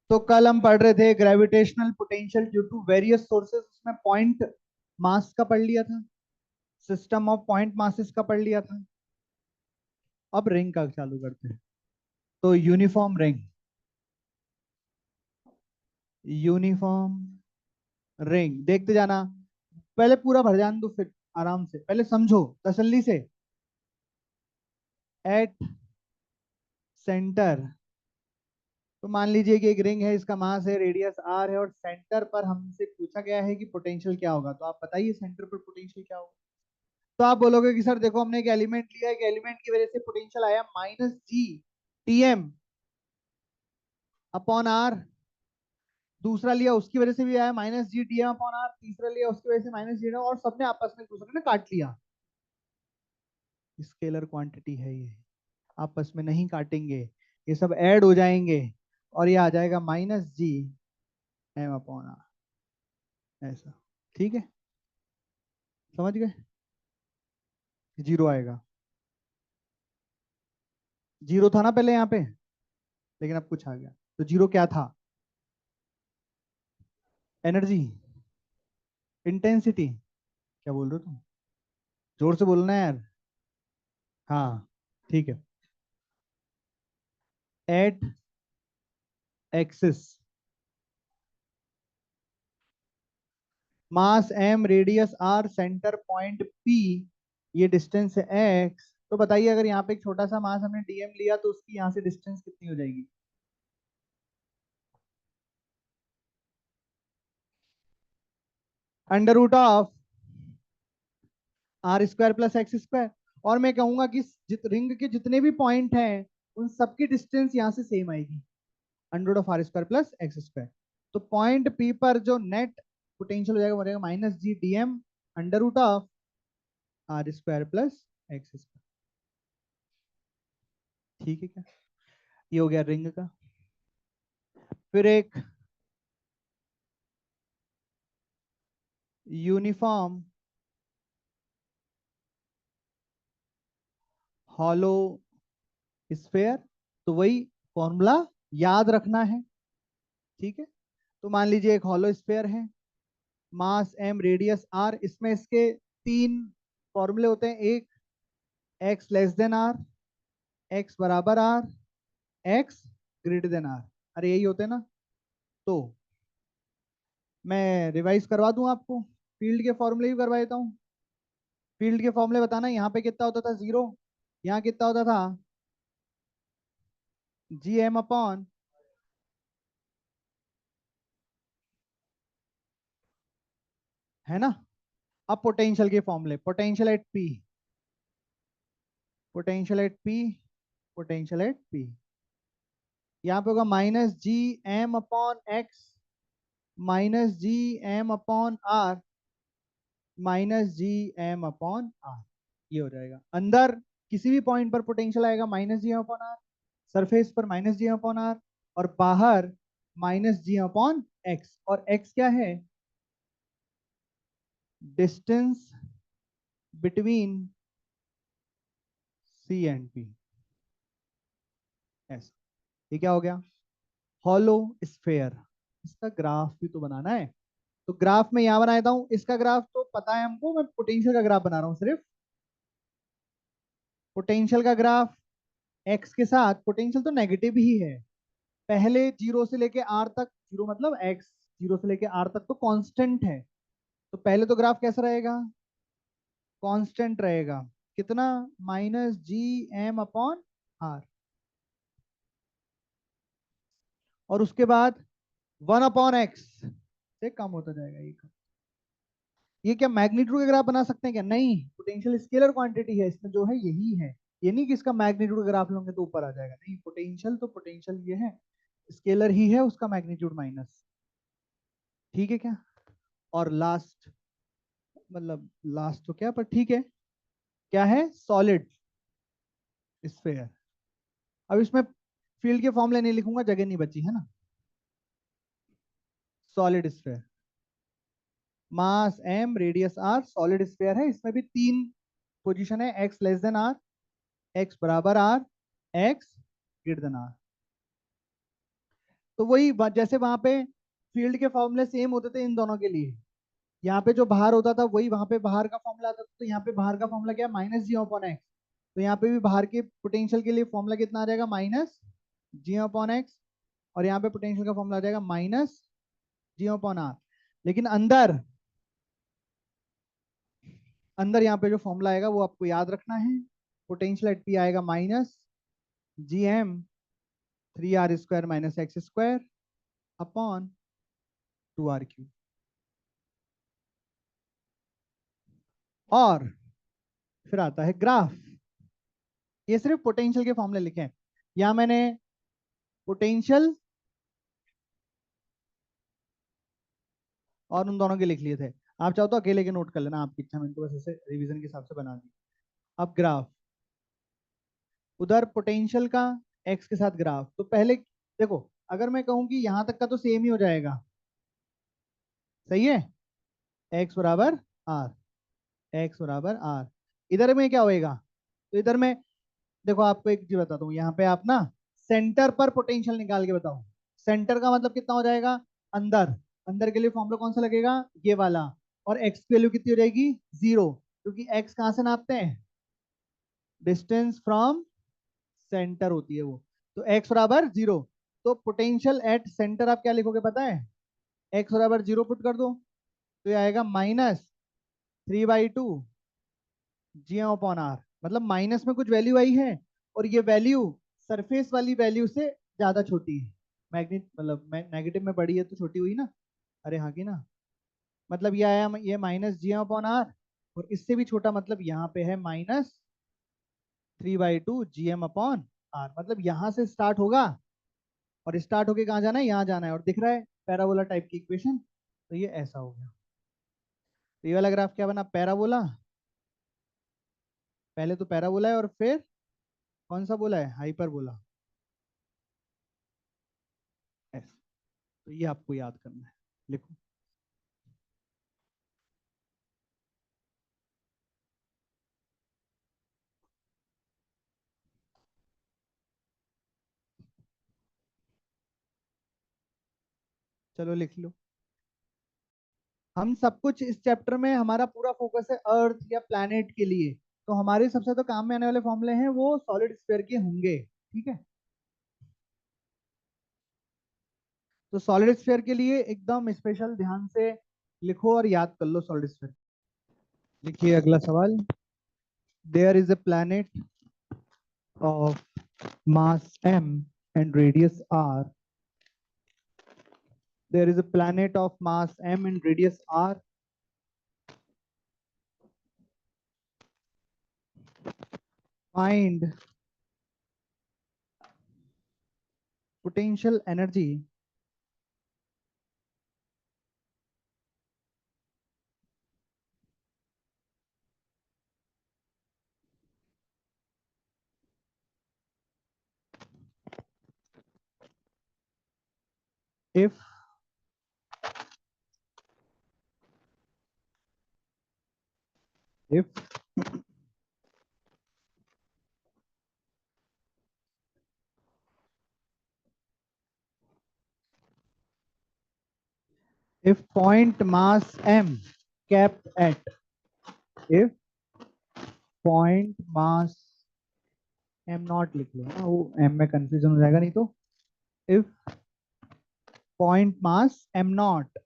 तो कल हम पढ़ रहे थे gravitational potential due to various sources, उसमें पॉइंट मास का पढ़ लिया था, सिस्टम ऑफ पॉइंट मासेस का पढ़ लिया था। अब रिंग का चालू करते हैं। तो यूनिफॉर्म रिंग, यूनिफॉर्म रिंग देखते जाना, पहले पूरा भर जान दो, फिर आराम से पहले समझो तसल्ली से। एट सेंटर, तो मान लीजिए कि एक रिंग है, इसका मास है, रेडियस आर है, और सेंटर पर हमसे पूछा गया है कि पोटेंशियल क्या होगा। तो आप बताइए सेंटर पर पोटेंशियल क्या होगा। तो आप बोलोगे कि सर देखो, हमने एक एलिमेंट लिया, एक एलिमेंट की वजह से पोटेंशियल आया -G अपॉन आर। दूसरा लिया, उसकी वजह से भी आया -G अपॉन आर। तीसरा लिया, उसकी वजह से -G, और सबने आपस में एक दूसरे ने काट लिया। स्केलर क्वांटिटी है ये, आपस में नहीं काटेंगे, ये सब ऐड हो जाएंगे और ये आ जाएगा -G m/r, ऐसा। ठीक है, समझ गए। जीरो आएगा, जीरो था ना पहले यहाँ पे, लेकिन अब कुछ आ गया। तो जीरो क्या था? Energy, intensity. क्या बोल रहे हो तुम? जोर से बोलना है यार। हाँ, ठीक है। एट एक्सिस, मास m, radius r, centre point p, ये डिस्टेंस है x। तो बताइए, अगर यहाँ पे एक छोटा सा मास हमने dm लिया, तो उसकी यहाँ से डिस्टेंस कितनी हो जाएगी? √Of r² + x²। और मैं कहूंगा कि रिंग के जितने भी पॉइंट हैं, उन सबकी डिस्टेंस यहाँ से सेम आएगी, √r² + x²। तो पॉइंट p पर जो नेट पोटेंशियल हो जाएगा, वो रहेगा -G dm √r² + x²। ठीक है क्या? ये हो गया रिंग का। फिर एक यूनिफॉर्म हॉलो स्फेयर, तो वही फॉर्मूला याद रखना है। ठीक है, तो मान लीजिए एक हॉलो स्फेयर है, मास m, रेडियस r। इसमें इसके तीन फॉर्मूले होते हैं। एक, x less than r, x बराबर r, x greater than r। अरे यही होते हैं ना। तो मैं रिवाइज करवा दूं आपको, फील्ड के फॉर्मूले भी करवा देता हूँ। फील्ड के फॉर्मूले बताना, यहाँ पे कितना होता था? जीरो। यहाँ कितना होता था? Gm अपॉन, है ना। अब पोटेंशियल के फॉर्मूले, potential at P, potential at P, potential at P, यहाँ पे होगा -Gm/x, -Gm/r, -Gm/r। ये हो जाएगा। अंदर किसी भी पॉइंट पर पोटेंशियल आएगा -Gm/r, सरफेस पर -Gm/r, और बाहर -G/x। और x क्या है? Distance between C and P, ऐसा। ये क्या हो गया? Hollow sphere. इसका ग्राफ भी तो बनाना है। तो ग्राफ में यहां बना देता हूं, इसका ग्राफ तो पता है हमको, मैं पोटेंशियल का ग्राफ बना रहा हूं सिर्फ। पोटेंशियल का ग्राफ एक्स के साथ, पोटेंशियल तो नेगेटिव ही है। पहले जीरो से लेके आर तक, जीरो मतलब एक्स, जीरो से लेके आर तक तो कांस्टेंट है। तो पहले तो ग्राफ कैसा रहेगा? कांस्टेंट रहेगा। कितना? -Gm/r। और उसके बाद 1/x से कम होता जाएगा ये। ये क्या मैग्नीट्यूड का ग्राफ बना सकते हैं क्या? नहीं, पोटेंशियल स्केलर क्वांटिटी है, इसमें जो है यही है। ये नहीं कि इसका मैग्नीट्यूड का ग्राफ लोगे तो ऊपर आ जाएगा, नहीं। पोटेंशियल तो पोटेंशियल ये है, स्केलर ही है, उसका मैग्नीट्यूड माइनस। ठीक है क्या? और लास्ट, मतलब लास्ट तो क्या, पर ठीक है, क्या है? Solid sphere. अब इसमें फील्ड के फॉर्मूले नहीं लिखूंगा, जगह नहीं बची है ना। सॉलिड स्फेयर, मास m, radius r, solid sphere है। इसमें भी तीन पोजीशन है, x less than r, x बराबर r, x greater than r। तो वही जैसे वहां पे फील्ड के फॉर्मूले सेम होते थे इन दोनों के लिए, यहाँ पे जो बाहर होता था वही वहां पे बाहर का फॉर्मूला आता था, तो यहाँ पे बाहर का फॉर्मूला क्या, माइनस जी अपॉन एक्स। तो यहाँ पे भी बाहर के पोटेंशियल के लिए फॉर्मूला कितना आ जाएगा, माइनस जी अपॉन एक्स। और यहाँ पे पोटेंशियल का फॉर्मूला आ जाएगा माइनस जी अपॉन आर। लेकिन अंदर अंदर यहाँ पे जो फॉर्मूला आएगा वो आपको याद रखना है। पोटेंशियल एट पी आएगा माइनस जी M 3r² minus X square upon 2r³। और फिर आता है ग्राफ। ये सिर्फ पोटेंशियल के फॉर्मूले लिखे हैं। यहाँ मैंने पोटेंशियल और उन दोनों के लिख लिए थे। आप चाहो तो अकेले के नोट कर लेना, आपकी इच्छा, मैंने तो बस ऐसे रिवीजन के हिसाब से बना दी। अब ग्राफ, उधर पोटेंशियल का एक्स के साथ ग्राफ। तो पहले देखो, अगर मैं कहूं कि यहां तक का तो सेम ही हो जाएगा, सही है, एक्स बराबर आर, एक्स बराबर आर। इधर में क्या होएगा, तो इधर में देखो आपको एक चीज बताता हूँ, यहाँ पे आप ना सेंटर पर पोटेंशियल निकाल के बताओ। सेंटर का मतलब कितना हो जाएगा, अंदर। अंदर के लिए फॉर्मूला कौन सा लगेगा, ये वाला। और एक्स की वैल्यू कितनी हो जाएगी, 0, क्योंकि एक्स कहाँ से नापते हैं, डिस्टेंस फ्रॉम सेंटर होती है वो। तो एक्स बराबर 0। तो पोटेंशियल एट सेंटर आप क्या लिखोगे पता है, एक्स बराबर 0 पुट कर दो, तो ये आएगा -3/2 जी एम अपॉन आर। मतलब माइनस में कुछ वैल्यू आई है, और ये वैल्यू सरफेस वाली वैल्यू से ज्यादा छोटी है। मैग्नेट मतलब नेगेटिव में बड़ी है तो छोटी हुई ना, अरे हाँ की ना। मतलब ये आया, ये -gm/r, और इससे भी छोटा मतलब यहाँ पे है -3/2 gm/r। मतलब यहाँ से स्टार्ट होगा, और स्टार्ट होके कहाँ जाना है, यहाँ जाना है, और दिख रहा है पैराबोला टाइप की इक्वेशन। तो ये ऐसा हो गया। तो ये वाला ग्राफ क्या बना, पैराबोला। पहले तो पैराबोला है, और फिर कौन सा बोला है, हाइपरबोला। ऐसा। तो ये आपको याद करना है, लिखो। चलो लिख लो। हम सब कुछ इस चैप्टर में, हमारा पूरा फोकस है अर्थ या प्लैनेट के लिए, तो हमारे सबसे तो काम में आने वाले फॉर्मूले हैं वो सॉलिड स्फीयर के होंगे, ठीक है। तो सॉलिड स्फीयर के लिए एकदम स्पेशल ध्यान से लिखो और याद कर लो सॉलिड स्फीयर। लिखिए अगला सवाल। There is a planet of mass m and radius r. There is a planet of mass m and radius r. Find potential energy if if if point mass m kept at, if point mass m not लिख लो ना, वो m में confusion हो जाएगा नहीं तो। if point mass m not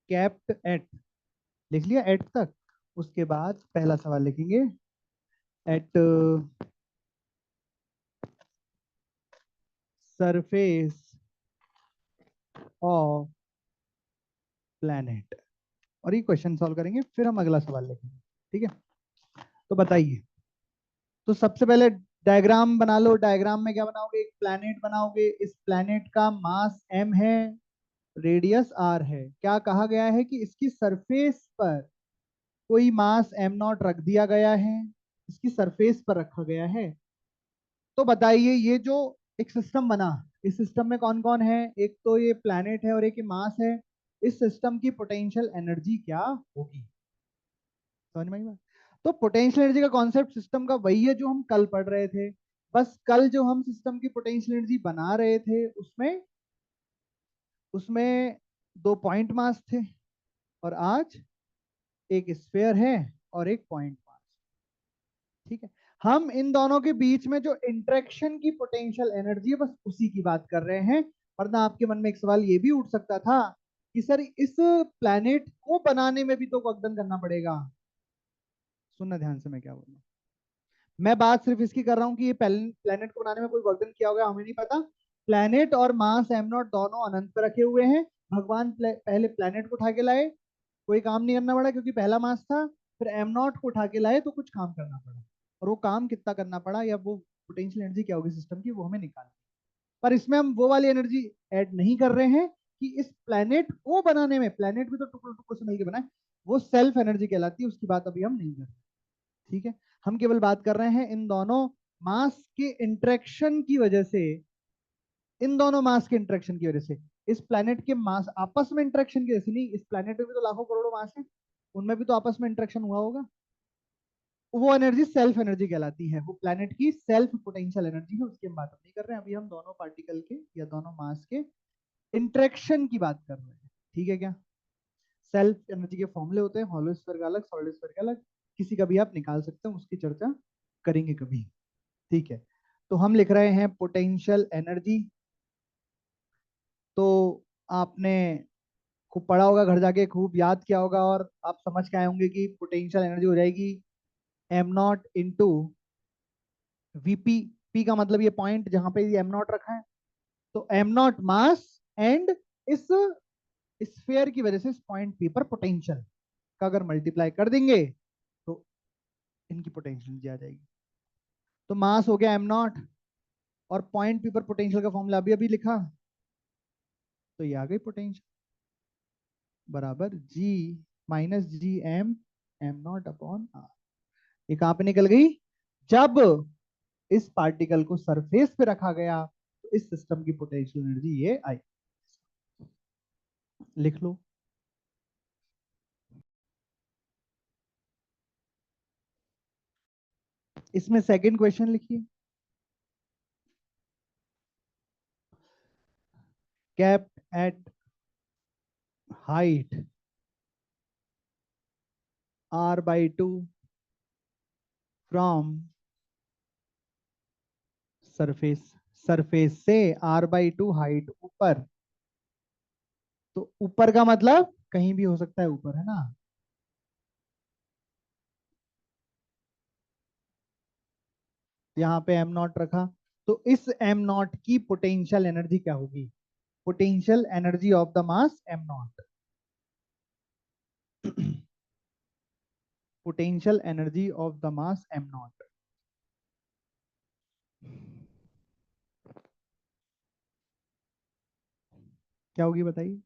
kept at, लिख लिया एट तक। उसके बाद पहला सवाल लिखेंगे, एट सरफेस ऑफ प्लैनेट। और ये क्वेश्चन सॉल्व करेंगे, फिर हम अगला सवाल लिखेंगे, ठीक है। तो बताइए, तो सबसे पहले डायग्राम बना लो। डायग्राम में क्या बनाओगे, एक प्लैनेट बनाओगे। इस प्लैनेट का मास m है, रेडियस r है। क्या कहा गया है कि इसकी सरफेस पर कोई मास m नॉट रख दिया गया है, इसकी सरफेस पर रखा गया है। तो बताइए, ये जो एक सिस्टम बना, इस सिस्टम में कौन कौन है, एक तो ये प्लैनेट है और एक ये मास है। इस सिस्टम की पोटेंशियल एनर्जी क्या होगी, समझ में आई बात। तो पोटेंशियल एनर्जी का कॉन्सेप्ट सिस्टम का वही है जो हम कल पढ़ रहे थे। बस कल जो हम सिस्टम की पोटेंशियल एनर्जी बना रहे थे उसमें उसमें 2 पॉइंट मास थे, और आज एक स्फेयर है और एक पॉइंट मास। ठीक है, हम इन दोनों के बीच में जो इंटरेक्शन की पोटेंशियल एनर्जी है बस उसी की बात कर रहे हैं। वरना आपके मन में एक सवाल ये भी उठ सकता था कि सर इस प्लैनेट को बनाने में भी तो वर्कडन करना पड़ेगा। सुनना ध्यान से मैं क्या बोल रहा हूँ। मैं बात सिर्फ इसकी कर रहा हूँ कि ये प्लैनेट को बनाने में कोई वर्कडन किया होगा हमें नहीं पता। प्लैनेट और मास एम नॉट दोनों अनंत पे रखे हुए हैं। भगवान पहले प्लैनेट को उठा के लाए, कोई काम नहीं करना पड़ा क्योंकि पहला मास था। फिर एम नॉट को उठा के लाए तो कुछ काम करना पड़ा, और वो काम कितना करना पड़ा या वो पोटेंशियल एनर्जी क्या होगी सिस्टम की वो हमें निकालना। पर इसमें हम वो वाली एनर्जी ऐड नहीं कर रहे हैं कि इस प्लैनेट को बनाने में, प्लैनेट भी तो टुकड़ों टुकड़ों से मिलकर बना है, वो सेल्फ एनर्जी कहलाती है, उसकी बात अभी हम नहीं कर रहे। ठीक है, हम केवल बात कर रहे हैं इन दोनों मास के इंटरेक्शन की वजह से, इन दोनों मास के इंटरेक्शन की वजह से, इस प्लैनेट के मास आपस में इंटरेक्शन की वजह से नहीं, इस प्लैनेट में भी तो लाखों करोड़ों मास है, उनमें भी तो आपस में इंटरेक्शन हुआ होगा। वो एनर्जी सेल्फ एनर्जी कहलाती है, वो प्लैनेट की सेल्फ पोटेंशियल एनर्जी है, उसकी हम बात नहीं कर रहे हैं। अभी हम दोनों पार्टिकल के या दोनों मास के इंटरेक्शन की बात कर रहे हैं। ठीक है क्या? सेल्फ एनर्जी के फॉर्मूले होते हैं, हॉलो स्फीयर का अलग, सॉलिड स्फीयर का अलग, किसी का भी आप निकाल सकते हैं, उसकी चर्चा करेंगे कभी। ठीक है, तो हम लिख रहे हैं पोटेंशियल एनर्जी। तो आपने खूब पढ़ा होगा, घर जाके खूब याद किया होगा, और आप समझ के आए होंगे कि पोटेंशियल एनर्जी हो जाएगी am not into VP. P का मतलब ये पॉइंट जहां पे ये एम नॉट रखा है, तो एम नॉट मास एंड इस स्फीयर की वजह से इस पॉइंट पी पर पोटेंशियल का अगर मल्टीप्लाई कर देंगे तो इनकी पोटेंशियल आ जाएगी। तो मास हो गया एम नॉट, और पॉइंट पी पर पोटेंशियल का फॉर्मूला अभी अभी लिखा, तो ये आ गई पोटेंशियल बराबर जी माइनस जी m m naught upon r. ये कहां पे निकल गई? जब इस पार्टिकल को सरफेस पे रखा गया तो इस सिस्टम की पोटेंशियल एनर्जी ये आई। लिख लो। इसमें सेकंड क्वेश्चन लिखिए, kept at height r by 2 from surface, surface से r by 2 हाइट ऊपर। तो ऊपर का मतलब कहीं भी हो सकता है ऊपर, है ना? यहाँ पे एम नॉट रखा, तो इस एम नॉट की पोटेंशियल एनर्जी क्या होगी? Potential energy of the mass am not, potential energy of the mass am not क्या होगी बताइए?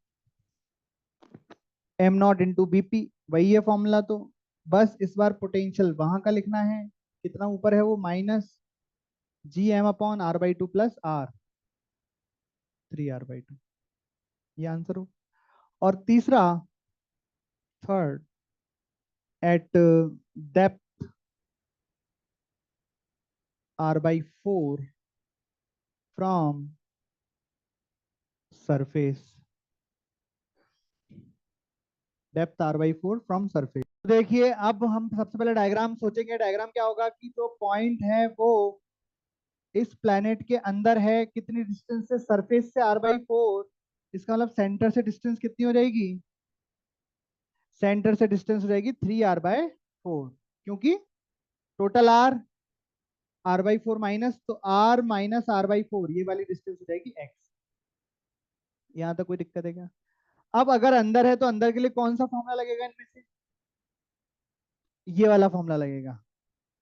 एम नॉट इंटू बीपी, वही है फॉर्मूला। तो बस इस बार पोटेंशियल वहां का लिखना है, कितना ऊपर है वो, minus ji M upon R by two plus R, 3r/2। ये आंसर हो। और तीसरा, third, at depth r/4 from surface, depth r/4 from surface. देखिए अब हम सबसे पहले डायग्राम सोचेंगे। डायग्राम क्या होगा कि जो पॉइंट है वो इस प्लेनेट के अंदर है, कितनी डिस्टेंस से? सरफेस से r/4, इसका मतलब सेंटर से डिस्टेंस कितनी हो जाएगी? सेंटर से डिस्टेंस हो जाएगी 3r/4, क्योंकि टोटल आर, r/4 माइनस, तो r - r/4 ये वाली डिस्टेंस हो जाएगी x। यहां तक कोई दिक्कत है क्या? अब अगर अंदर है तो अंदर के लिए कौन सा फॉर्मूला लगेगा इनमें से? ये वाला फॉर्मूला लगेगा।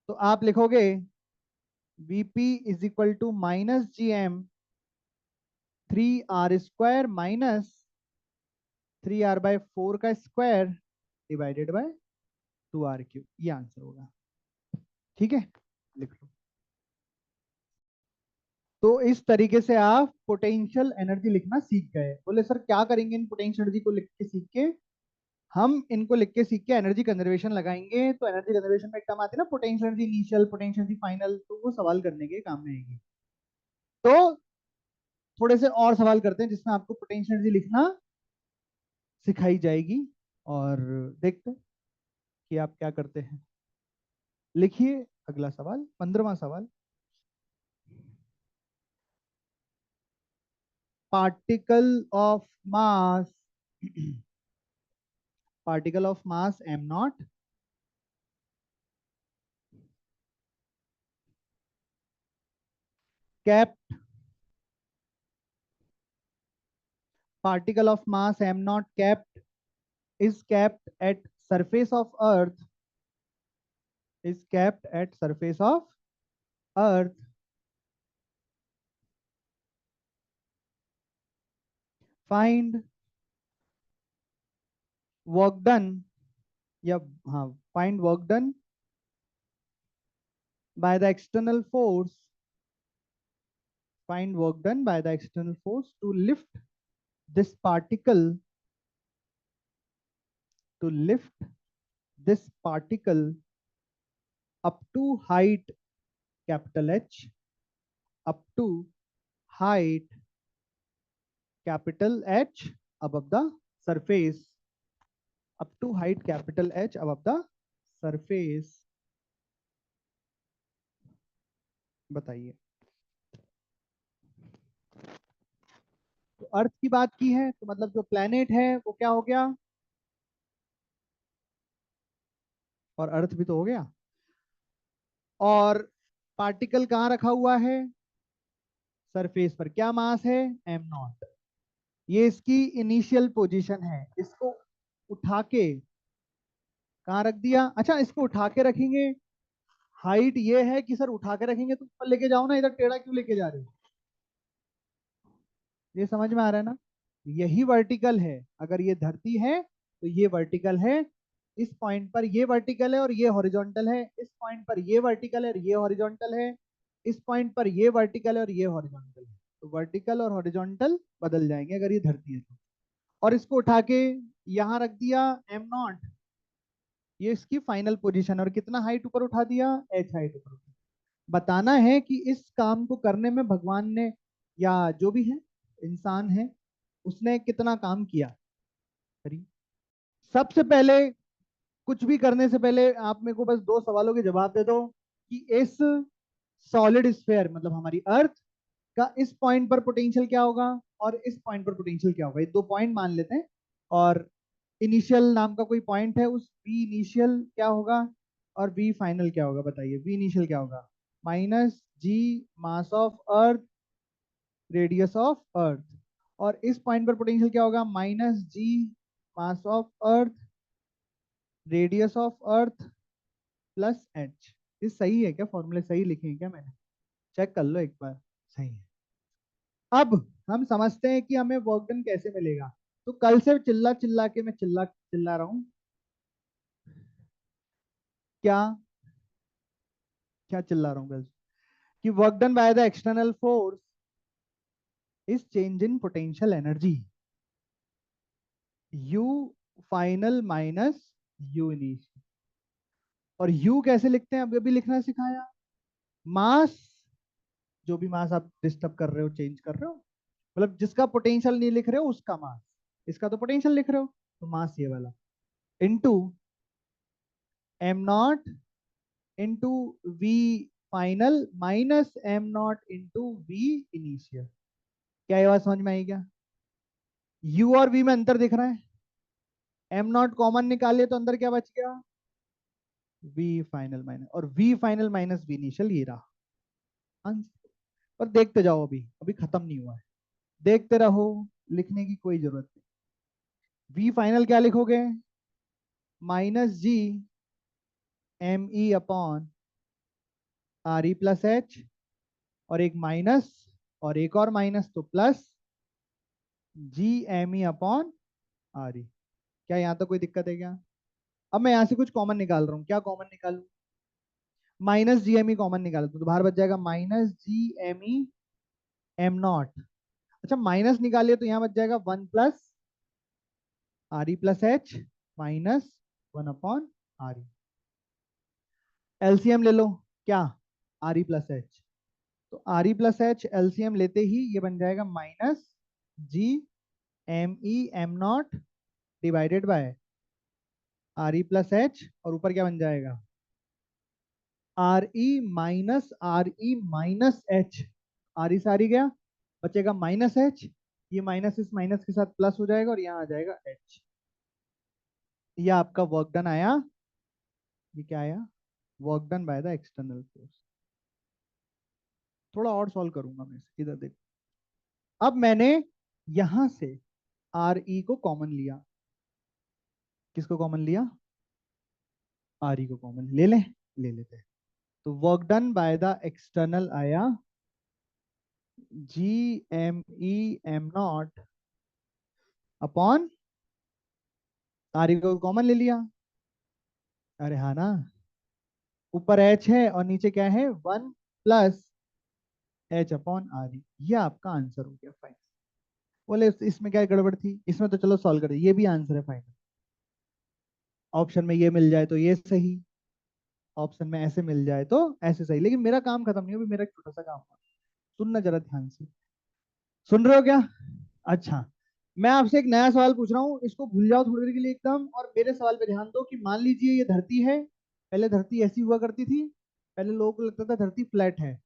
तो आप लिखोगे Vp is equal to minus ji M 3r² minus 3r/4 का स्क्वायर डिवाइडेड बाय 2r³ ये आंसर होगा। ठीक है, लिख लो। तो इस तरीके से आप पोटेंशियल एनर्जी लिखना सीख गए। बोले सर क्या करेंगे इन पोटेंशियल एनर्जी को लिख के सीख के? हम इनको लिख के सीख के एनर्जी कंजर्वेशन लगाएंगे। तो एनर्जी कंजर्वेशन में एक टर्म आती है ना, potential energy initial, potential energy final, तो वो सवाल करने के काम में आएगी। तो थोड़े से और सवाल करते हैं जिसमें आपको पोटेंशियल एनर्जी लिखना सिखाई जाएगी, और देखते हैं कि आप क्या करते हैं। लिखिए अगला सवाल, 15वां सवाल। Particle of mass particle of mass m naught kept particle of mass m naught kept is kept at surface of earth is kept at surface of earth, find work done, या हाँ, find work done by the external force, find work done by the external force to lift this particle, to lift this particle up to height capital H, up to height capital H above the surface, up to height capital H above the surface। बताइए। तो अर्थ की बात की है तो मतलब जो planet है वो क्या हो गया, और अर्थ भी तो हो गया। और पार्टिकल कहाँ रखा हुआ है, सरफेस पर। क्या मास है, एम नॉट। ये इसकी इनिशियल पोजीशन है। इसको उठा के कहाँ रख दिया, अच्छा इसको उठा के रखेंगे। हाइट ये है कि सर उठा के रखेंगे तो ऊपर लेके जाओ ना, इधर टेढ़ा क्यों लेके जा रहे हो। ये समझ में आ रहा है ना, यही वर्टिकल है। अगर ये धरती है तो ये वर्टिकल है, इस पॉइंट पर ये वर्टिकल है और ये हॉरिजॉन्टल है, इस पॉइंट पर ये वर्टिकल है और ये हॉरिजॉन्टल है, इस पॉइंट पर ये वर्टिकल है और ये हॉरिजॉन्टल है। तो वर्टिकल और हॉरिजॉन्टल बदल जाएंगे अगर ये धरती है तो। और इसको उठा के यहाँ रख दिया एम नॉट, ये इसकी फाइनल पोजीशन। और कितना हाइट ऊपर उठा दिया, एच हाइट ऊपर उठा। बताना है कि इस काम को करने में भगवान ने या जो भी है इंसान है उसने कितना काम किया। करिए। सबसे पहले, कुछ भी करने से पहले आप मेरे को बस दो सवालों के जवाब दे दो कि इस सॉलिड स्फेयर मतलब हमारी अर्थ का इस पॉइंट पर पोटेंशियल क्या होगा और इस पॉइंट पर पोटेंशियल क्या होगा। ये दो पॉइंट मान लेते हैं, और इनिशियल नाम का कोई पॉइंट है, उस वी इनिशियल क्या होगा और वी फाइनल क्या होगा। बताइए वी इनिशियल क्या होगा, minus G mass of earth radius of earth. और इस पॉइंट पर पोटेंशियल क्या होगा, minus G mass of earth radius of earth plus H. ये सही है क्या, फॉर्मूले सही लिखे हैं क्या मैंने, चेक कर लो एक बार। सही है। अब हम समझते हैं कि हमें वर्क डन कैसे मिलेगा। तो कल से चिल्ला चिल्ला के मैं चिल्ला चिल्ला रहा हूं, क्या क्या चिल्ला रहा हूं कल से? कि work done by the external force is change in potential energy, you final minus you initial. और यू कैसे लिखते हैं, अभी अभी लिखना सिखाया। मास, जो भी मास आप डिस्टर्ब कर रहे हो, चेंज कर रहे हो, मतलब जिसका पोटेंशियल नहीं लिख रहे हो उसका मास, इसका तो पोटेंशियल लिख रहे हो तो मास ये वाला, into M not into V final minus M not into V initial. क्या ये बात समझ में आई क्या, यू और वी में अंतर दिख रहा है। एम नॉट कॉमन निकालिए तो अंदर क्या बच गया, वी फाइनल माइनस, और V final minus V initial ये रहा आंसर। और देखते जाओ, अभी अभी खत्म नहीं हुआ है, देखते रहो, लिखने की कोई जरूरत नहीं। वी फाइनल क्या लिखोगे, minus G M E upon are E plus H, और एक माइनस और एक और माइनस तो plus G M E upon are E. क्या यहाँ तो कोई दिक्कत है क्या। अब मैं यहाँ से कुछ कॉमन निकाल रहा हूँ, क्या कॉमन निकालू, minus G M E common निकालो तो बाहर बच जाएगा minus G M E M not. अच्छा माइनस निकालिए तो यहाँ बच जाएगा one plus R E plus H minus one upon are E. LCM ले लो, क्या आर ई प्लस एच, तो R E plus H LCM लेते ही ये बन जाएगा minus G M E M not divided by R E plus H, और ऊपर क्या बन जाएगा R E minus H. R E से आर ई गया, बचेगा माइनस एच। ये माइनस इस माइनस के साथ प्लस हो जाएगा और यहाँ आ जाएगा एच। ये आपका वर्क डन आया। ये क्या आया? Work done by the external force. थोड़ा और सॉल्व करूंगा मैं इसे, इधर देखो। अब मैंने यहां से आर ई को कॉमन लिया। किसको कॉमन लिया? आर ई को कॉमन ले लें, ले लेते हैं। तो work done by the external आया g M E M naught upon are e को कॉमन ले लिया। अरे हाँ ना, ऊपर एच है और नीचे क्या है 1 plus H upon R E. ये आपका आंसर हो गया फाइनल। बोले इसमें क्या गड़बड़ थी? इसमें तो चलो सॉल्व कर दिया, ये भी आंसर है फाइनल। ऑप्शन में ये मिल जाए तो ये सही, ऑप्शन में ऐसे मिल जाए तो ऐसे सही। लेकिन मेरा काम खत्म नहीं, अभी मेरा एक छोटा सा काम है। सुनना जरा ध्यान से, सुन रहे हो क्या? अच्छा, मैं आपसे एक नया सवाल पूछ रहा हूँ, इसको भूल जाओ थोड़ी देर के लिए एकदम, और मेरे सवाल पे ध्यान दो। कि मान लीजिए ये धरती है। पहले धरती ऐसी हुआ करती थी। पहले लोगों को लगता था धरती फ्लैट है।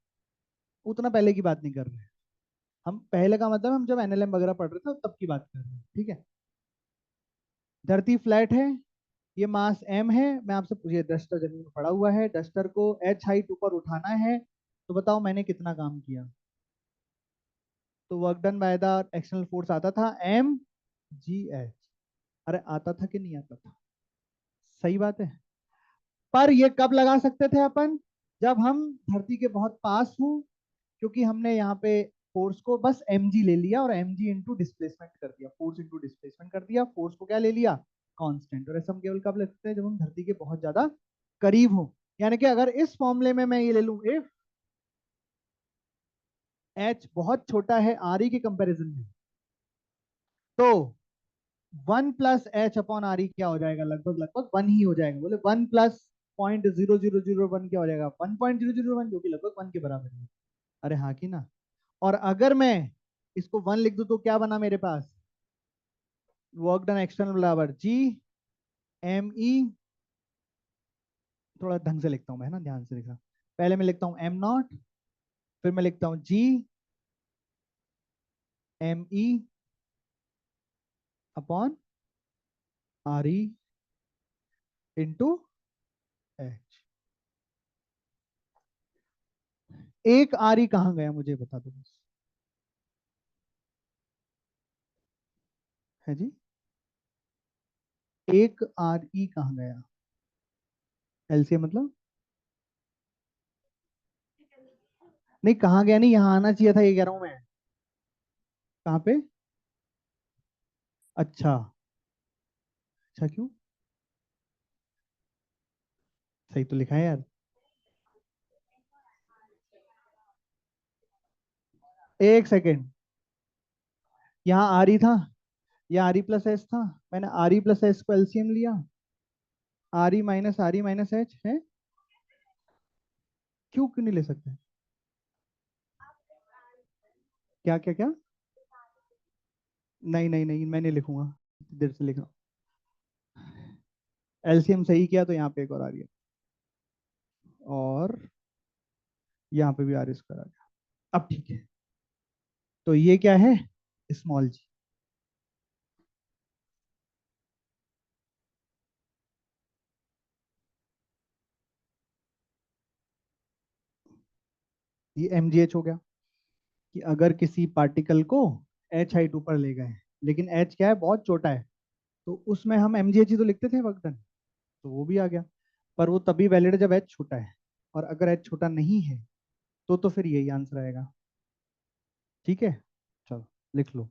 उतना पहले की बात नहीं कर रहे। हम पहले का मतलब हम जब एनएलएम वगैरह पढ़ रहे थे तब की बात कर रहे हैं, ठीक है? धरती फ्लैट है। ये मास एम है। मैं आपसे पूछिए, डस्टर जमीन में पड़ा हुआ है, डस्टर को एच हाइट ऊपर उठाना है, तो बताओ मैंने कितना काम किया? तो work done by the external force आता था एम जी एच। अरे आता था कि नहीं आता था? सही बात है। पर ये कब लगा सकते थे अपन? जब हम धरती के बहुत पास हो, क्योंकि हमने यहाँ पे फोर्स को बस mg ले लिया और mg इंटू डिस्प्लेसमेंट कर दिया, फोर्स इंटू डिस्प्लेसमेंट कर दिया, फोर्स को क्या ले लिया? कांस्टेंट। और ऐसा हम केवल कब ले सकते हैं? जब हम धरती के बहुत ज्यादा करीब हो। यानी कि अगर इस फॉर्मूले में मैं ये ले लूं, इफ h बहुत छोटा है आर ई के कंपेरिजन में, तो 1 plus H upon are E क्या हो जाएगा? लगभग लगभग 1 ही हो जाएगा। बोले 1 प्लस 0.0001 क्या हो जाएगा? 1.001, जो कि लगभग 1 के बराबर है। अरे हाँ कि ना? और अगर मैं इसको 1 लिख दूं तो क्या बना मेरे पास? वर्क डन एक्सटर्नल बराबर जी एम ई, थोड़ा ढंग से लिखता हूं मैं, है ना, ध्यान से लिखा। पहले मैं लिखता हूं एम नॉट, फिर मैं लिखता हूं G M E upon are E into H. एक आर ई कहाँ गया मुझे बता दो बस। है जी? एक आर ई कहाँ गया? एलसीएम मतलब? नहीं, कहाँ गया नहीं, यहाँ आना चाहिए था, ये कह रहा हूं मैं। कहाँ पे? अच्छा। अच्छा क्यों? सही तो लिखा है यार। एक सेकेंड, यहाँ आर ई था, ये आर ई प्लस एच था। मैंने आर ई प्लस एच को एलसीएम लिया। आर ई माइनस एच है। क्यों, क्यों नहीं ले सकते? क्या क्या क्या? नहीं नहीं नहीं, मैं नहीं लिखूंगा, देर से लिखा। एलसीएम सही किया तो यहाँ पे एक और आ रही है, और यहाँ पे भी आर स्क्वायर आ गया। अब ठीक है। तो ये क्या है? स्मॉल जी। ये एम जी एच हो गया। कि अगर किसी पार्टिकल को एच हाइट ऊपर ले गए, लेकिन एच क्या है, बहुत छोटा है, तो उसमें हम एम जी एच ही तो लिखते थे वक्त, तो वो भी आ गया। पर वो तभी वैलिड है जब एच छोटा है, और अगर एच छोटा नहीं है तो फिर यही आंसर आएगा। ठीक है, चलो लिख लो।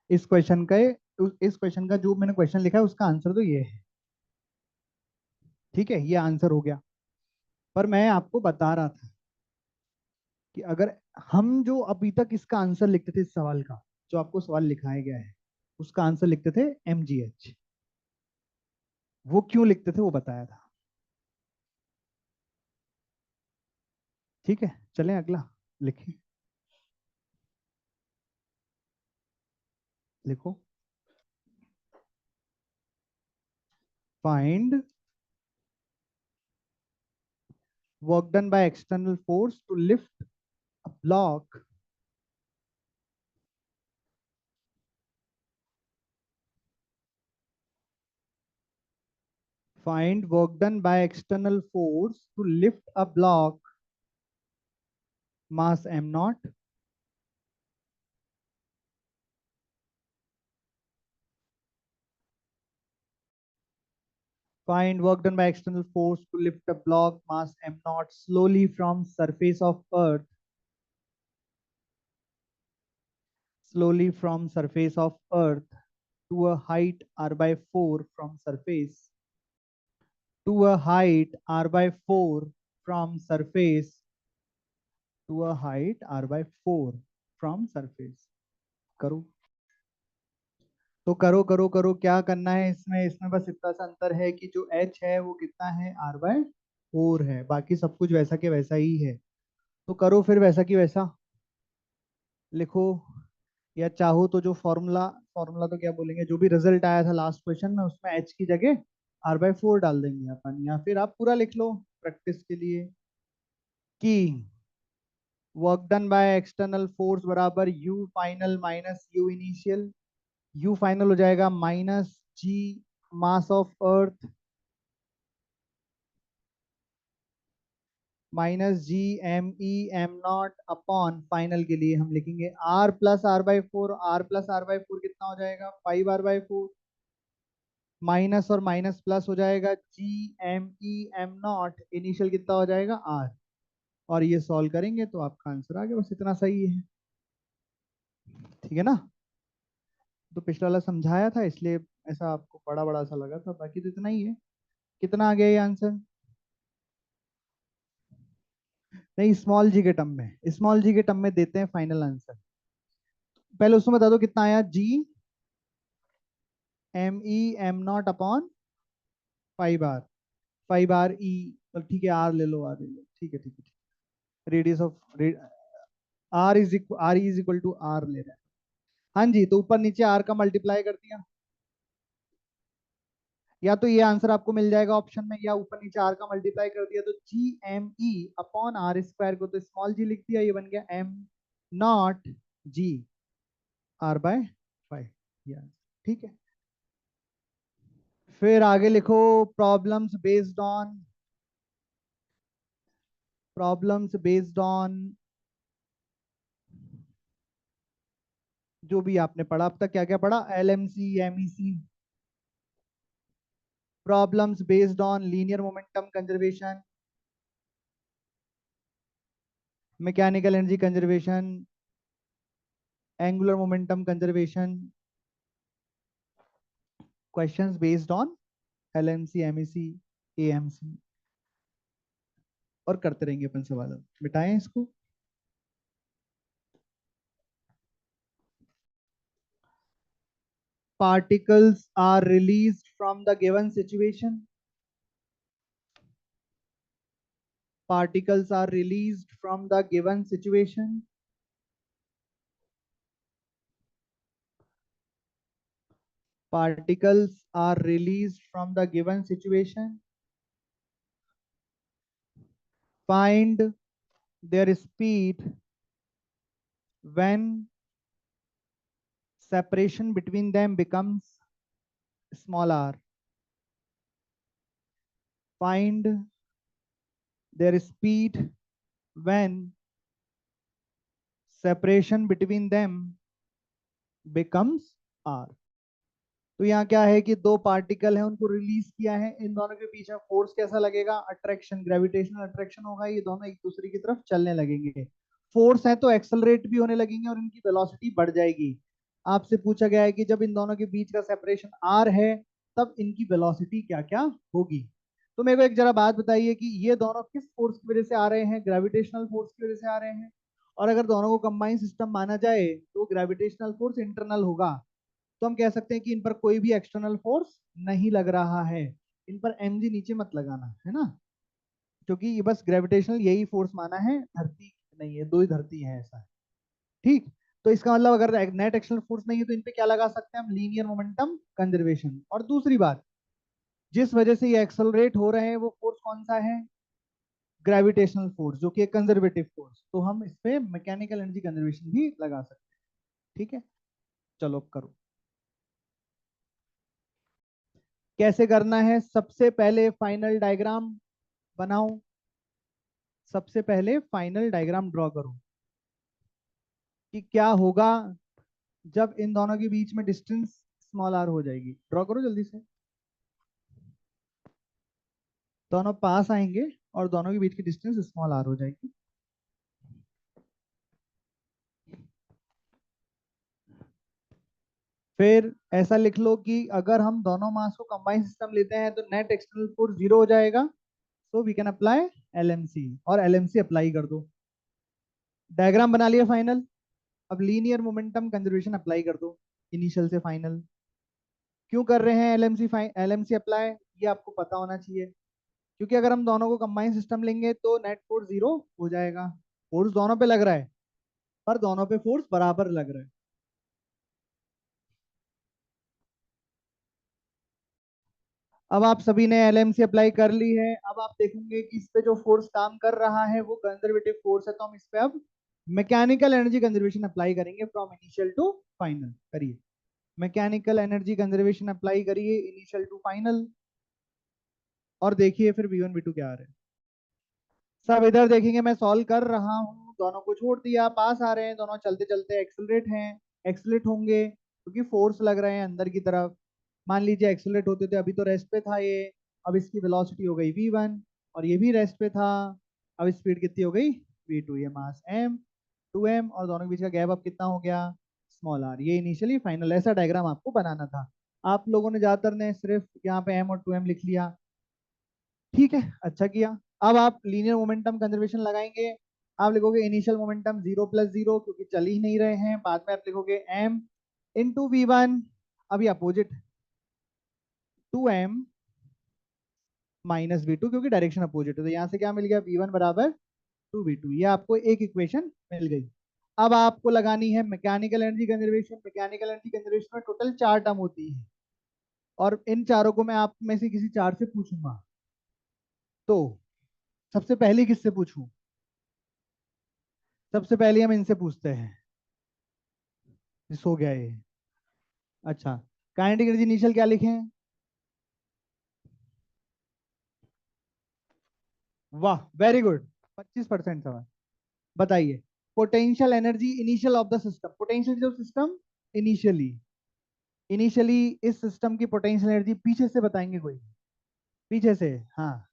इस क्वेश्चन का इस क्वेश्चन का जो मैंने क्वेश्चन लिखा है उसका आंसर तो ये है। ठीक है, ये आंसर हो गया। पर मैं आपको बता रहा था कि अगर हम जो अभी तक इसका आंसर लिखते थे इस सवाल का, जो आपको सवाल लिखाया गया है उसका आंसर लिखते थे MGH। वो क्यों लिखते थे वो बताया था। ठीक है, चलें अगला। लिखें, लिखो। Find work done by external force to lift a block find work done by external force to lift a block mass m naught find work done by external force to lift a block mass m naught slowly from surface of earth to a height r by 4 from surface to a height r by 4 from surface to a height r by 4 from surface। करो तो करो करो करो, क्या करना है इसमें? इसमें बस इतना सा अंतर है कि जो h है वो कितना है, r/4 है। बाकी सब कुछ वैसा के वैसा ही है। तो करो फिर वैसा की वैसा लिखो। या चाहो तो जो फॉर्मूला फॉर्मूला तो क्या बोलेंगे, जो भी रिजल्ट आया था लास्ट क्वेश्चन में उसमें h की जगह r/4 डाल देंगे अपन, या फिर आप पूरा लिख लो प्रैक्टिस के लिए कि work done by external force बराबर u final minus u initial. u final हो जाएगा minus g mass of earth minus g m e m0 upon final के लिए हम लिखेंगे r+r/4। r+r/4 कितना हो जाएगा, 5r/4। माइनस और माइनस प्लस हो जाएगा, g m e m0 initial कितना हो जाएगा r। और ये सॉल्व करेंगे तो आपका आंसर आ गया। बस इतना सही है। ठीक है ना? तो पिछला वाला समझाया था इसलिए ऐसा आपको बड़ा बड़ा सा लगा था, बाकी तो इतना ही है। कितना आ गया ये आंसर? नहीं, स्मॉल जी के टर्म में, स्मॉल जी के टर्म में देते हैं फाइनल आंसर। पहले उसमें बता दो कितना आया, g m e m0 upon 5r। 5r e, ठीक है, r ले लो, r ले लो, ठीक है ठीक है। Radius of r is equal to r ले रहे हैं। हाँ जी, तो ऊपर नीचे r का मल्टीप्लाई कर दिया। या तो ये आंसर आपको मिल जाएगा ऑप्शन में, या ऊपर नीचे r का मल्टीप्लाई कर दिया तो g m e upon r square को तो स्मॉल जी लिख दिया, ये बन गया m0 g r/5। ठीक है। फिर आगे लिखो, प्रॉब्लम्स बेस्ड ऑन जो भी आपने पढ़ा अब तक। क्या क्या पढ़ा? LMC, MEC। Problems based on linear momentum conservation, mechanical energy conservation, angular momentum conservation. Questions based on LMC, MEC, AMC। और करते रहेंगे अपन सवाल। मिटाएं इसको। Particles are released from the given situation. Particles are released from the given situation. Particles are released from the given situation. Find their speed when separation between them becomes small r. Find their speed when separation between them becomes r। तो यहाँ क्या है कि दो particle है, उनको release किया है, इन दोनों के पीछे फोर्स कैसा लगेगा, अट्रैक्शन, ग्रेविटेशनल अट्रैक्शन होगा, ये दोनों एक दूसरे की तरफ चलने लगेंगे। फोर्स है तो एक्सेलरेट भी होने लगेंगे और इनकी वेलोसिटी बढ़ जाएगी। आपसे पूछा गया है कि जब इन दोनों के बीच का सेपरेशन आर है तब इनकी वेलोसिटी क्या क्या होगी। तो मेरे को एक जरा बात बताइए कि ये दोनों किस फोर्स की वजह से आ रहे हैं, ग्रेविटेशनल फोर्स की वजह से आ रहे हैं। और अगर दोनों को कंबाइन सिस्टम माना जाए तो ग्रेविटेशनल फोर्स इंटरनल होगा, तो हम कह सकते हैं कि इन पर कोई भी एक्सटर्नल फोर्स नहीं लग रहा है। इन पर mg नीचे मत लगाना है ना, क्योंकि ये बस ग्रेविटेशनल यही फोर्स माना है, धरती नहीं है, दो ही धरती है, ऐसा है। ठीक। तो इसका मतलब अगर नेट एक्सटर्नल फोर्स नहीं है तो इन पे क्या लगा सकते हैं हम, लीनियर मोमेंटम कंजर्वेशन। और दूसरी बात, जिस वजह से ये एक्सेलरेट हो रहे हैं वो फोर्स कौन सा है, ग्रेविटेशनल फोर्स, जो कि एक कंजर्वेटिव फोर्स, तो हम इस पे मैकेनिकल एनर्जी कंजर्वेशन भी लगा सकते हैं। ठीक है, चलो करो। कैसे करना है, सबसे पहले फाइनल डायग्राम बनाओ, सबसे पहले फाइनल डायग्राम ड्रॉ करो कि क्या होगा जब इन दोनों के बीच में डिस्टेंस स्मॉल आर हो जाएगी। ड्रॉ करो जल्दी से। दोनों पास आएंगे और दोनों के बीच की डिस्टेंस स्मॉल आर हो जाएगी। फिर ऐसा लिख लो कि अगर हम दोनों मास को कंबाइन सिस्टम लेते हैं तो नेट एक्सटर्नल फोर्स जीरो हो जाएगा, so we can apply LMC, और एलएमसी अप्लाई कर दो। डायग्राम बना लिया फाइनल। अब लीनियर मोमेंटम कंजर्वेशन अप्लाई कर दो, इनिशियल से फाइनल। क्यों कर रहे हैं एलएमसी एलएमसी अप्लाई, ये आपको पता होना चाहिए, क्योंकि अगर हम दोनों को कंबाइन सिस्टम लेंगे तो नेट फोर्स जीरो हो जाएगा। फोर्स दोनों पे लग रहा है पर दोनों पे फोर्स बराबर लग रहा है। अब आप सभी ने एलएमसी अप्लाई कर ली है, अब आप देखेंगे कि इस पे जो फोर्स काम कर रहा है वो कंजर्वेटिव फोर्स है, तो हम इस पे अब मैकेनिकल एनर्जी कंजर्वेशन अप्लाई करेंगे फ्रॉम इनिशियल टू फाइनल। करिए, मैकेनिकल एनर्जी कंजर्वेशन अप्लाई करिए इनिशियल टू फाइनल, और देखिए फिर V1 V2 क्या आ रहे हैं। सब इधर देखेंगे, मैं सॉल्व कर रहा हूँ, दोनों को छोड़ दिया, पास आ रहे हैं दोनों, चलते चलते एक्सेलरेट हैं, एक्सेलरेट होंगे क्योंकि फोर्स लग रहे हैं अंदर की तरफ। मान लीजिए एक्सेलरेट होते थे, अभी तो रेस्ट पे था ये, अब इसकी वेलोसिटी हो गई v1, और ये भी रेस्ट पे था, अब स्पीड कितनी हो गई v2, ये मास m, 2m, और दोनों के बीच का गैप अब कितना हो गया, स्मॉल r। ये इनिशियली फाइनल, ऐसा डायग्राम आपको बनाना था। आप लोगों ने ज्यादातर ने सिर्फ यहाँ पे m और 2m लिख लिया। ठीक है, अच्छा किया। अब आप लीनियर मोमेंटम कंजर्वेशन लगाएंगे, आप लिखोगे initial momentum zero plus zero, क्योंकि चल ही नहीं रहे हैं, बाद में आप लिखोगे m इंटू v1, अभी अपोजिट, 2m माइनस v2, क्योंकि डायरेक्शन अपोजिट है, तो यहाँ से क्या मिल गया, v1 बराबर 2v2, ये आपको एक इक्वेशन मिल गई। अब आपको लगानी है mechanical energy conservation. Mechanical energy conservation में टोटल चार टर्म होती है, और इन चारों को मैं आप में से किसी चार से पूछूंगा। तो सबसे पहले किससे पूछूं, सबसे पहले हम इनसे पूछते हैं, सो गया ये। अच्छा, काइनेटिक एनर्जी इनिशियल क्या लिखें, वाह वेरी गुड, 25% सवाल। बताइए, potential energy initial of the system, potential जो सिस्टम इनिशियली, इनिशियली इस सिस्टम की पोटेंशियल एनर्जी पीछे से बताएंगे कोई, पीछे से। हाँ,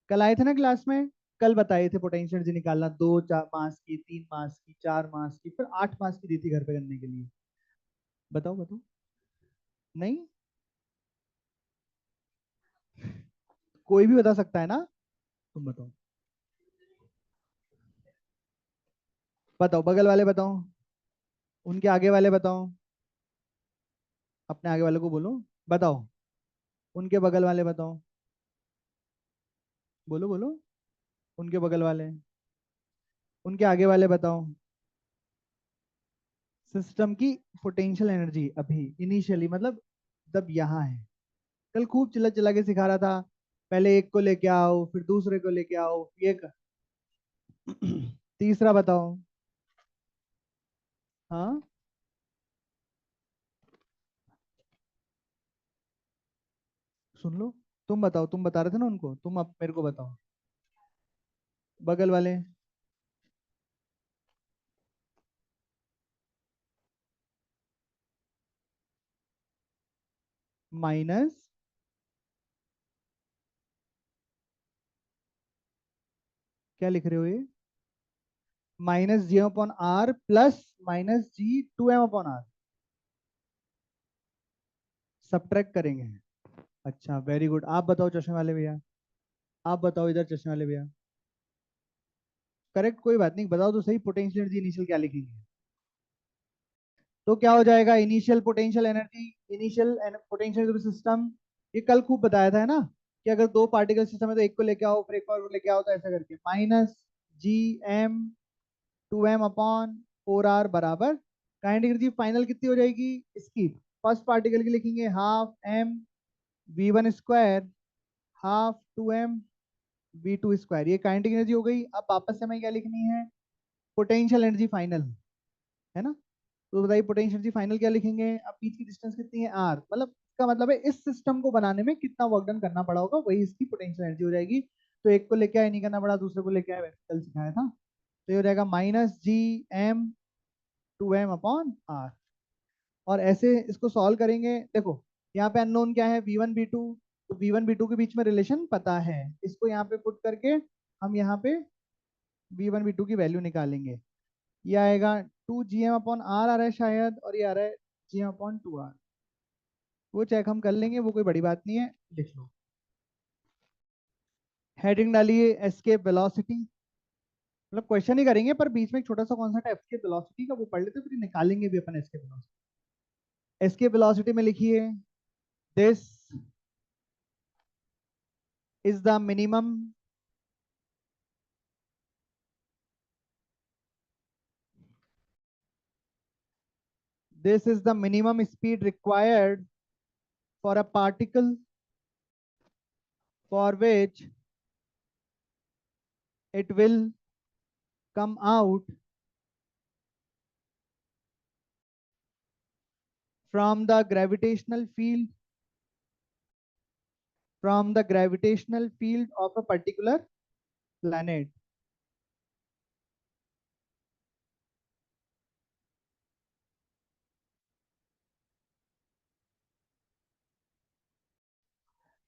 कल आए थे ना क्लास में, कल बताए थे पोटेंशियल एनर्जी निकालना, दो चार मास की, तीन मास की, चार मास की, फिर 8 मास की दी थी घर पे करने के लिए। बताओ बताओ। नहीं, कोई भी बता सकता है ना, तुम बताओ। बताओ, बगल वाले बताओ, उनके आगे वाले बताओ, अपने आगे वाले को बोलो, बताओ, उनके बगल वाले बताओ, बोलो बोलो, उनके बगल वाले, उनके आगे वाले बताओ। सिस्टम की पोटेंशियल एनर्जी अभी इनिशियली मतलब जब यहाँ है, कल खूब चिल्ला चिल्ला के सिखा रहा था, पहले एक को लेके आओ, फिर दूसरे को लेके आओ, तीसरा बताओ। हाँ, सुन लो, तुम बताओ, तुम बता रहे थे ना उनको, तुम अब मेरे को बताओ, बगल वाले। माइनस, क्या लिख रहे हो ये, minus G upon R plus minus G 2m upon R. Subtract करेंगे। अच्छा वेरी गुड, आप बताओ चश्मे वाले भैया, आप बताओ इधर चश्मे वाले भैया। करेक्ट, कोई बात नहीं, बताओ तो सही, पोटेंशियल एनर्जी इनिशियल क्या लिखेंगे? तो क्या हो जाएगा, initial potential energy, initial potential system. ये कल खूब बताया था है ना, कि अगर दो पार्टिकल सिस्टम है तो एक को लेके आओ फिर एक और लेके आओ, तो ऐसा करके माइनस जी एम 2m अपॉन 4r बराबर काइनेटिक एनर्जी फाइनल कितनी हो जाएगी इसकी, फर्स्ट पार्टिकल की लिखेंगे half M v1 square half 2m v2 square, ये काइनेटिक एनर्जी हो गई। अब वापस से हमें क्या लिखनी है, पोटेंशियल एनर्जी फाइनल, है ना। तो बताइए पोटेंशियल एनर्जी फाइनल क्या लिखेंगे, अब बीच की डिस्टेंस कितनी है r, मतलब इसका मतलब है इस सिस्टम को बनाने में कितना वर्क डन करना पड़ा होगा, वही इसकी पोटेंशियल एनर्जी हो जाएगी। तो एक को लेके आए नहीं करना पड़ा, दूसरे को लेके आए, वैसे कल सिखाया था। तो ये हो जाएगा माइनस जी एम 2m अपॉन आर। और ऐसे इसको सॉल्व करेंगे, देखो यहाँ पे अननोन क्या है, v1 v2, तो v1 v2 के बीच में रिलेशन पता है, इसको यहाँ पे पुट करके हम यहाँ पे v1 v2 की वैल्यू निकालेंगे। ये आएगा 2gm अपॉन आर आ रहा है शायद, और ये आ रहा है gm अपॉन 2r। वो चेक हम कर लेंगे, वो कोई बड़ी बात नहीं है, लिख लो। हेडिंग डालिए एस्केप वेलोसिटी, मतलब क्वेश्चन ही करेंगे पर बीच में एक छोटा सा कॉन्सेप्ट है एस्केप वेलोसिटी का, वो पढ़ लेते फिर निकालेंगे भी अपन एस्केप वेलोसिटी। एस्केप वेलोसिटी में लिखिए this is the minimum this is the minimum speed required for a particle for which it will come out from the gravitational field of a particular planet.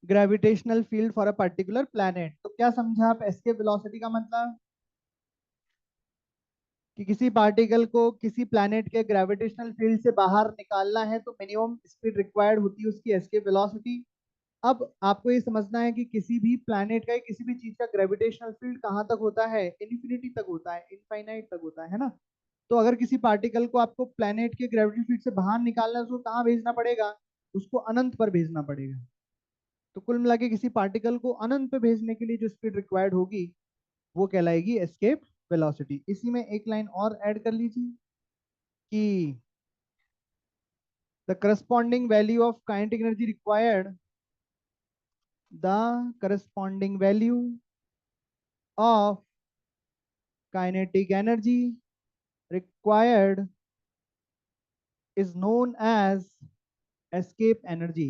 Gravitational field for a particular planet, तो क्या समझा आप escape velocity का मतलब, कि किसी particle को किसी प्लैनेट के ग्रेविटेशनल फील्ड से बाहर निकालना है तो मिनिमम स्पीड रिक्वायर्ड होती है उसकी एस्केप वेलोसिटी। अब आपको ये समझना है कि किसी भी प्लैनेट का किसी भी चीज का ग्रेविटेशनल फील्ड कहाँ तक होता है, इन्फिनिटी तक होता है, इनफाइनाइट तक होता है ना। तो अगर किसी पार्टिकल को आपको प्लैनेट के ग्रेविटी फील्ड से बाहर निकालना है, उसको कहाँ भेजना पड़ेगा, उसको अनंत पर भेजना पड़ेगा। तो कुल मिला के किसी पार्टिकल को अनंत पे भेजने के लिए जो स्पीड रिक्वायर्ड होगी वो कहलाएगी एस्केप वेलोसिटी। इसी में एक लाइन और ऐड कर लीजिए कि the corresponding value of kinetic energy required, the corresponding value of kinetic energy required is known as escape energy।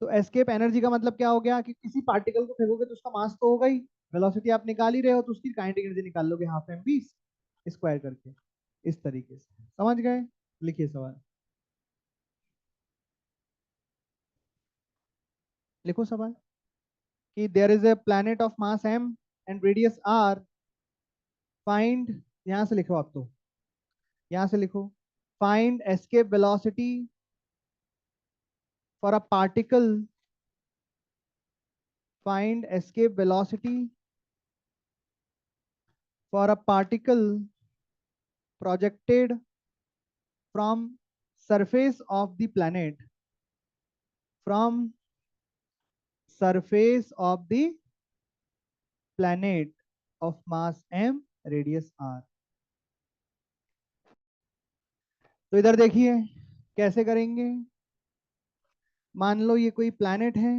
तो एस्केप एनर्जी का मतलब क्या हो गया, कि किसी पार्टिकल को फेंकोगे तो उसका मास तो होगा ही, वेलोसिटी आप निकाल ही रहे हो, तो उसकी काइनेटिक एनर्जी निकाल लोगे हाफ एम बी स्क्वायर करके, इस तरीके से समझ गए। लिखिए सवाल, लिखो सवाल, कि there is a planet of mass M and radius R, find, यहां से लिखो आप, तो यहां से लिखो, find escape velocity for a particle, find escape velocity for a particle projected from surface of the planet, from surface of the planet of mass m radius r। तो इधर देखिए कैसे करेंगे, मान लो ये कोई प्लैनेट है,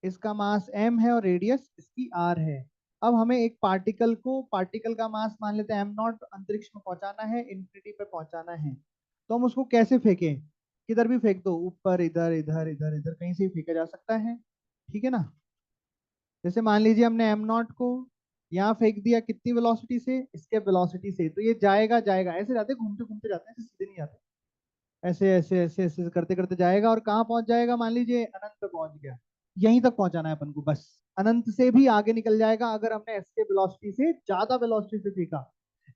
इसका मास m है और रेडियस इसकी r है। अब हमें एक पार्टिकल को, पार्टिकल का मास मान लेते हैं m0, अंतरिक्ष में पहुंचाना है, इन्फिनिटी पे पहुंचाना है। तो हम उसको कैसे फेंकें, किधर भी फेंक दो, ऊपर, इधर इधर इधर इधर, कहीं से भी फेंका जा सकता है, ठीक है ना। जैसे मान लीजिए हमने m0 को यहाँ फेंक दिया, कितनी वेलोसिटी से, इसके वेलोसिटी से, तो ये जाएगा जाएगा ऐसे जाते, घूमते घूमते जाते हैं, ऐसे सीधे नहीं जाते, ऐसे ऐसे ऐसे ऐसे करते करते जाएगा, और कहाँ पहुंच जाएगा, मान लीजिए अनंत पे पहुंच गया। यहीं तक पहुंचाना है अपन को बस, अनंत से भी आगे निकल जाएगा अगर हमने एस्केप वेलोसिटी से ज्यादा वेलोसिटी से फेंका।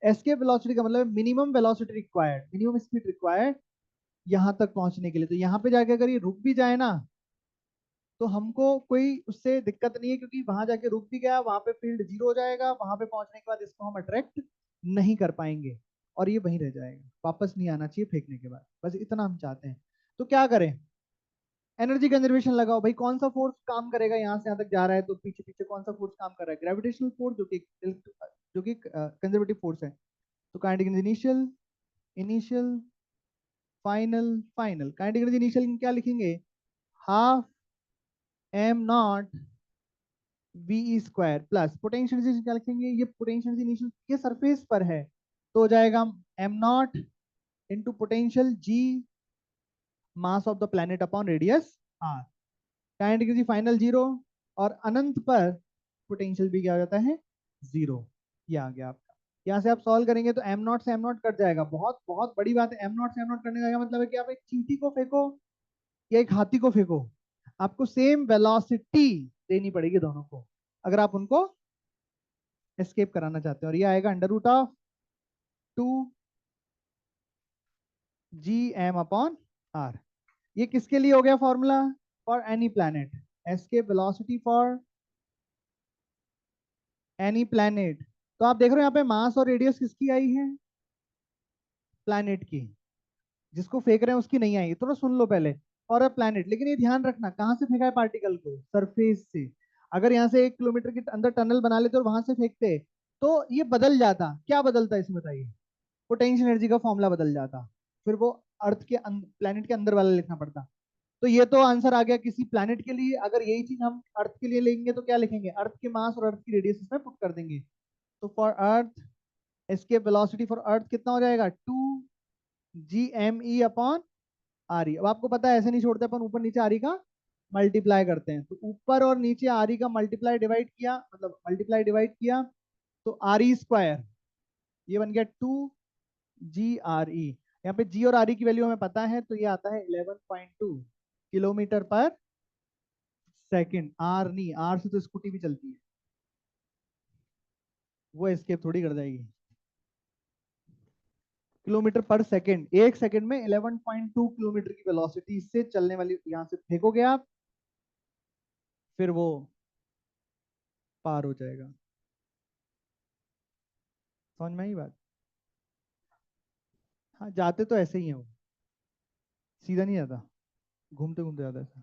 एस्केप वेलोसिटी का मतलब minimum velocity required, minimum speed required यहां तक पहुंचने के लिए। तो यहाँ पे जाके अगर ये रुक भी जाए ना, तो हमको कोई उससे दिक्कत नहीं है, क्योंकि वहां जाके रुक भी गया, वहां पे फील्ड जीरो हो जाएगा, वहां पे पहुंचने के बाद इसको हम अट्रैक्ट नहीं कर पाएंगे और ये वहीं रह जाएगा, वापस नहीं आना चाहिए फेंकने के बाद। बस इतना हम चाहते हैं। तो क्या करें, एनर्जी कंजर्वेशन लगाओ भाई। कौन सा फोर्स काम करेगा, यहाँ से यहाँ तक जा रहा है तो पीछे पीछे कौन सा फोर्स काम कर रहा है, ग्रेविटेशनल फोर्स, जो कि कंजर्वेटिव फोर्स है। तो kinetic energy initial, initial, final, final. Kinetic energy initial क्या लिखेंगे, half m naught v square plus potential energy क्या लिखेंगे, ये पोटेंशियल एनर्जी इनिशियल ये सरफेस पर है, तो हो जाएगा m not into potential G mass of the planet upon radius r. Kinetic energy final zero, और अनंत पर पोटेंशियल भी क्या हो जाता है, जीरो। ये आ गया आपका। यहाँ से आप सॉल्व करेंगे तो एम नॉट से एम नॉट कट जाएगा। बहुत बहुत बड़ी बात है, एम नॉट से एम नॉट करने का क्या मतलब है कि आप एक चींटी को फेंको या एक हाथी को फेंको, आपको सेम वेलोसिटी देनी पड़ेगी दोनों को, अगर आप उनको एस्केप कराना चाहते हैं। और ये आएगा अंडर रूट ऑफ 2 GM/r। ये किसके लिए हो गया formula, for any planet, escape velocity for any planet. तो आप देख रहे हो यहाँ पे मास और रेडियस किसकी आई है, प्लैनेट की। जिसको फेंक रहे हैं उसकी नहीं आई, थोड़ा सुन लो पहले। और अ प्लैनेट, लेकिन ये ध्यान रखना कहाँ से फेंका है पार्टिकल को, सरफेस से। अगर यहाँ से 1 किलोमीटर के अंदर टनल बना लेते और वहां से फेंकते, तो ये बदल जाता। क्या बदलता है इसमें बताइए, पोटेंशियल एनर्जी का फॉर्मूला बदल जाता, फिर वो अर्थ के प्लैनेट के अंदर वाला लिखना पड़ता। तो ये तो आंसर आ गया किसी प्लैनेट के लिए। अगर यही चीज हम अर्थ के लिए लेंगे तो क्या लिखेंगे, अर्थ के मास और अर्थ की रेडियस इसमें पुट कर देंगे। तो for earth, escape velocity for earth कितना हो जाएगा, 2 GME/RE। अब आपको पता है ऐसे नहीं छोड़ते अपन, ऊपर नीचे आरी का मल्टीप्लाई करते हैं। तो ऊपर और नीचे आरी का मल्टीप्लाई डिवाइड किया, मतलब मल्टीप्लाई डिवाइड किया, तो आर स्क्वायर ये बन गया 2 GRE। यहाँ पे जी और आर की वैल्यू हमें पता है, तो ये आता है 11.2 किलोमीटर पर सेकेंड। आर नहीं, आर से तो स्कूटी भी चलती है, वो एस्केप थोड़ी कर जाएगी। किलोमीटर पर सेकेंड, एक सेकेंड में 11.2 किलोमीटर की वेलोसिटी से चलने वाली, यहाँ से फेंकोगे आप, फिर वो पार हो जाएगा। समझ में आई बात। हाँ, जाते तो ऐसे ही है वो, सीधा नहीं जाता, घूमते घूमते जाता है ऐसा।